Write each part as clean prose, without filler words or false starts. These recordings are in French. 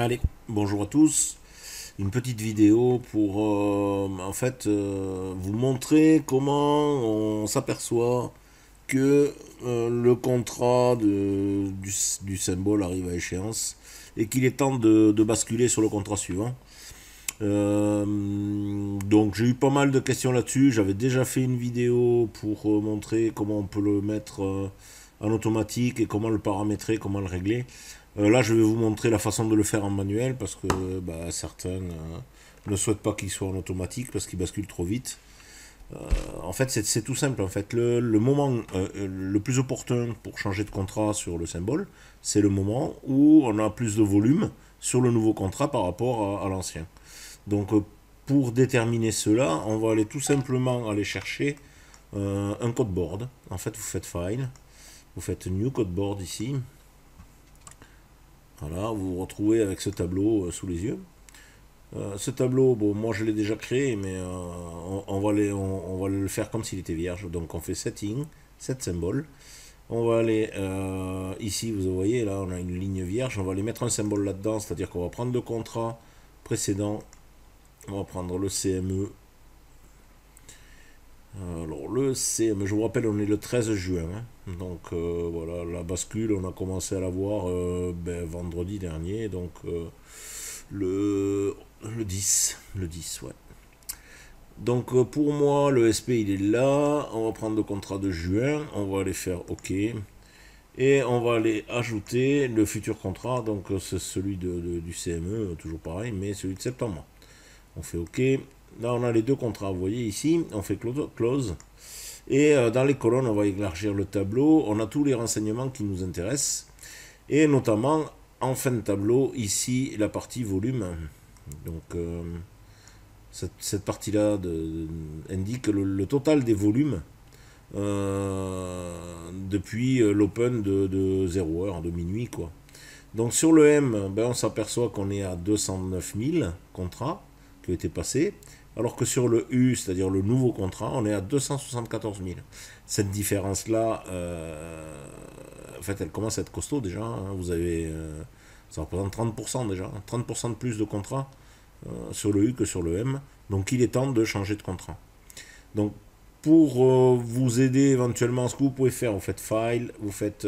Allez, bonjour à tous. Une petite vidéo pour vous montrer comment on s'aperçoit que le contrat du symbole arrive à échéance et qu'il est temps de basculer sur le contrat suivant. Donc j'ai eu pas mal de questions là-dessus. J'avais déjà fait une vidéo pour montrer comment on peut le mettre en automatique et comment le paramétrer, comment le régler. Là je vais vous montrer la façon de le faire en manuel parce que certains ne souhaitent pas qu'il soit en automatique parce qu'il bascule trop vite. En fait c'est tout simple. En fait, le moment le plus opportun pour changer de contrat sur le symbole, c'est le moment où on a plus de volume sur le nouveau contrat par rapport à l'ancien. Donc pour déterminer cela, on va aller tout simplement aller chercher un code board. En fait, vous faites File, vous faites New Code Board ici. Voilà, vous vous retrouvez avec ce tableau sous les yeux. Ce tableau, bon, moi je l'ai déjà créé, mais on va le faire comme s'il était vierge. Donc on fait Setting, Set Symbol. On va aller ici, vous voyez, là on a une ligne vierge. On va aller mettre un symbole là-dedans, c'est-à-dire qu'on va prendre le contrat précédent. On va prendre le CME. Alors le CME, je vous rappelle, on est le 13 juin. Donc voilà, la bascule, on a commencé à la voir vendredi dernier. Donc le 10. Le 10, ouais. Donc pour moi, le SP il est là. On va prendre le contrat de juin. On va aller faire OK. Et on va aller ajouter le futur contrat. Donc c'est celui du CME, toujours pareil, mais celui de septembre. On fait OK. Là, on a les deux contrats. Vous voyez ici, on fait close. Et dans les colonnes, on va élargir le tableau. On a tous les renseignements qui nous intéressent. Et notamment, en fin de tableau, ici, la partie volume. Donc, cette partie-là indique le total des volumes depuis l'open de 0 heure, de minuit, quoi. Donc, sur le M, on s'aperçoit qu'on est à 209 000 contrats qui ont été passés, alors que sur le U, c'est-à-dire le nouveau contrat, on est à 274 000. Cette différence-là, en fait, elle commence à être costaud déjà. Vous avez, ça représente 30% déjà, 30% de plus de contrats sur le U que sur le M. Donc il est temps de changer de contrat. Donc pour vous aider éventuellement, ce que vous pouvez faire, vous faites File, vous faites,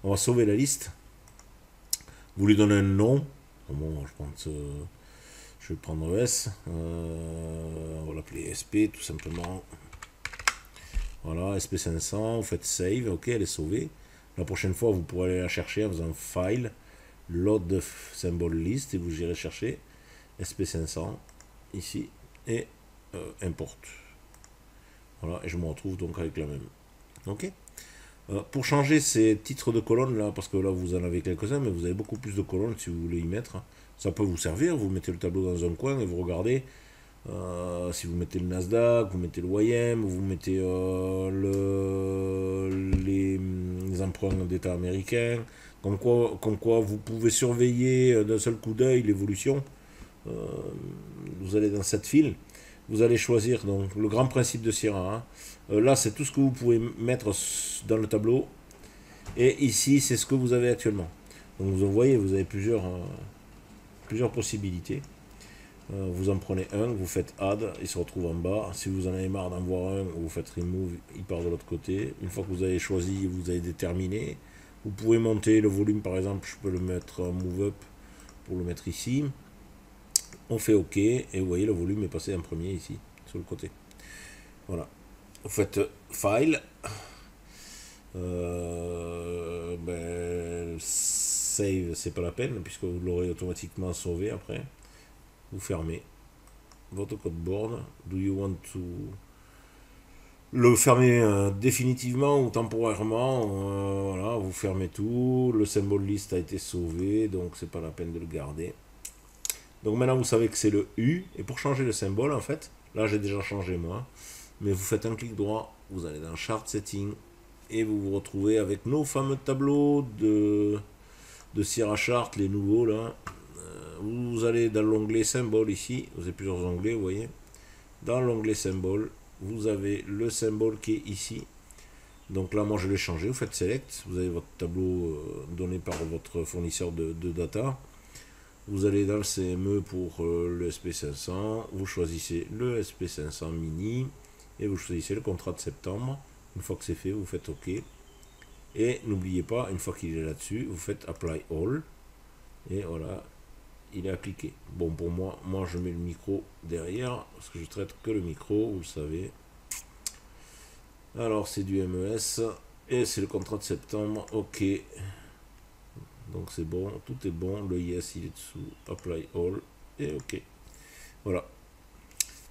on va sauver la liste. Vous lui donnez un nom. Bon, je pense... je vais prendre S, on va l'appeler SP tout simplement. Voilà, SP500, vous faites Save, ok, elle est sauvée. La prochaine fois, vous pourrez aller la chercher en faisant File, Load Symbol List, et vous irez chercher SP500 ici, et Import. Voilà, et je me retrouve donc avec la même. Ok. Pour changer ces titres de colonnes là, parce que là vous en avez quelques-uns, mais vous avez beaucoup plus de colonnes si vous voulez y mettre. Ça peut vous servir, vous mettez le tableau dans un coin et vous regardez. Si vous mettez le Nasdaq, vous mettez le YM, vous mettez les emprunts d'État américains, comme quoi vous pouvez surveiller d'un seul coup d'œil l'évolution. Vous allez dans cette file, vous allez choisir donc le grand principe de Sierra. Là, c'est tout ce que vous pouvez mettre dans le tableau. Et ici, c'est ce que vous avez actuellement. Donc vous voyez, vous avez plusieurs possibilités. Vous en prenez un, vous faites Add, il se retrouve en bas. Si vous en avez marre d'en voir un, vous faites Remove, il part de l'autre côté. Une fois que vous avez choisi, vous avez déterminé. Vous pouvez monter le volume, par exemple, je peux le mettre en Move Up pour le mettre ici. On fait OK, et vous voyez, le volume est passé en premier ici, sur le côté. Voilà. Vous faites File. Save, c'est pas la peine, puisque vous l'aurez automatiquement sauvé après. Vous fermez votre code board. Do you want to le fermer définitivement ou temporairement? Voilà, vous fermez tout. Le symbole list a été sauvé, donc c'est pas la peine de le garder. Donc maintenant vous savez que c'est le U. Et pour changer le symbole, en fait, là j'ai déjà changé moi. Mais vous faites un clic droit, vous allez dans Chart Setting et vous vous retrouvez avec nos fameux tableaux de Sierra Chart, les nouveaux là. Vous allez dans l'onglet symbole ici, vous avez plusieurs onglets, vous voyez. Dans l'onglet symbole, vous avez le symbole qui est ici. Donc là, moi je l'ai changé, vous faites Select, vous avez votre tableau donné par votre fournisseur de data. Vous allez dans le CME pour le SP500, vous choisissez le SP500 mini et vous choisissez le contrat de septembre. Une fois que c'est fait, vous faites OK. Et n'oubliez pas, une fois qu'il est là-dessus, vous faites Apply All. Et voilà, il est appliqué. Bon, pour moi, je mets le micro derrière, parce que je traite que le micro, vous le savez. Alors, c'est du MES, et c'est le contrat de septembre, OK. Donc c'est bon, tout est bon, le Yes, il est dessous, Apply All, et OK. Voilà.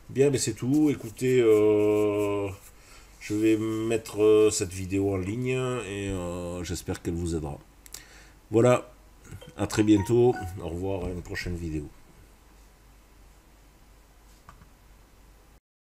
Bien, mais c'est tout. Écoutez, je vais mettre cette vidéo en ligne, et j'espère qu'elle vous aidera. Voilà, à très bientôt, au revoir à une prochaine vidéo.